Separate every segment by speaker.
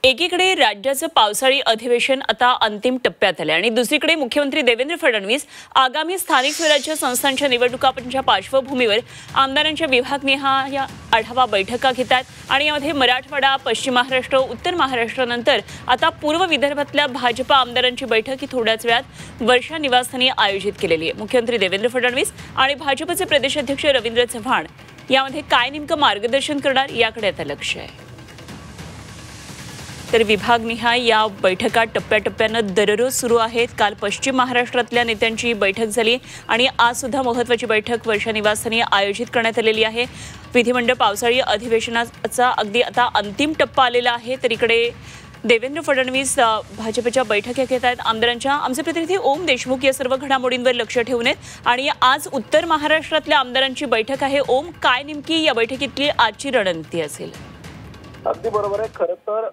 Speaker 1: एकीकडे राज्याचं पावसाळी अधिवेशन आता अंतिम टप्प्यात आले आणि दुसरीकडे मुख्यमंत्री देवेंद्र फडणवीस आगामी स्थानिक स्वराज्य संस्थांच्या निवडणुकांच्या पार्श्वभूमीवर आमदारांच्या विभागनिहाय आढावा बैठका घेतात आणि यामध्ये मराठवाडा, पश्चिम महाराष्ट्र, उत्तर महाराष्ट्रानंतर आता पूर्व विदर्भातल्या भाजपा आमदारांची बैठक ही थोड्याच वेळात वर्षा निवासस्थानी आयोजित केलेली आहे। मुख्यमंत्री देवेंद्र फडणवीस आणि भाजपचे प्रदेशाध्यक्ष रवींद्र चव्हाण यामध्ये काय नेमकं मार्गदर्शन करणार याकडे आता लक्ष आहे। तर विभागनिहाय या बैठका टप्प्याटप्प्यानं दररोज सुरू आहेत। काल पश्चिम महाराष्ट्रातल्या नेत्यांची बैठक झाली आणि आज सुद्धा महत्त्वाची बैठक वर्षा निवासस्थानी आयोजित करण्यात आलेली आहे। विधिमंडळ पावसाळी अधिवेशनाचा अगदी आता अंतिम टप्पा आलेला आहे। तर इकडे देवेंद्र फडणवीस भाजपच्या बैठका घेत आहेत आमदारांच्या। आमचे प्रतिनिधी ओम देशमुख या सर्व घडामोडींवर लक्ष ठेवून आहेत आणि आज उत्तर महाराष्ट्रातल्या आमदारांची बैठक आहे। ओम, काय नेमकी या बैठकीतली आजची रणनीती असेल?
Speaker 2: अगदी बरोबर आहे। खरं तर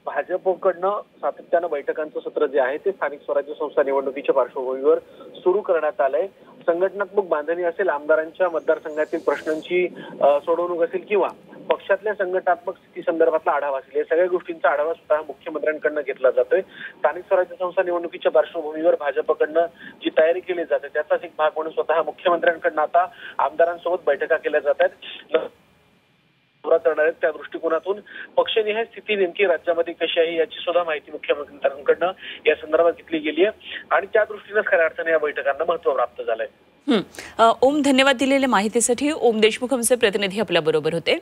Speaker 2: भाजपकडनं सातत्यानं बैठकांचं सत्र जे आहे ते स्थानिक स्वराज्य संस्था निवडणुकीच्या पार्श्वभूमीवर सुरू करण्यात आलंय। संघटनात्मक बांधणी असेल, आमदारांच्या मतदारसंघातील प्रश्नांची सोडवणूक असेल किंवा पक्षातल्या संघटनात्मक स्थिती संदर्भातला आढावा असेल, या सगळ्या गोष्टींचा आढावा स्वतः मुख्यमंत्र्यांकडनं घेतला जातोय। स्थानिक स्वराज्य संस्था निवडणुकीच्या पार्श्वभूमीवर भाजपकडनं जी तयारी केली जाते त्याचाच एक भाग म्हणून स्वतः मुख्यमंत्र्यांकडनं आता आमदारांसोबत बैठका केल्या जात आहेत। करणार आहेत त्या दृष्टिकोनातून पक्षनिहाय स्थिती नेमकी राज्यामध्ये कशी आहे याची सुद्धा माहिती मुख्यमंत्र्यांकडनं या संदर्भात घेतली गेली आहे आणि त्या दृष्टीने खऱ्या अर्थाने या बैठकांना महत्त्व प्राप्त झालंय।
Speaker 1: ओम, धन्यवाद दिलेल्या माहितीसाठी। ओम देशमुख आमचे प्रतिनिधी आपल्या बरोबर होते।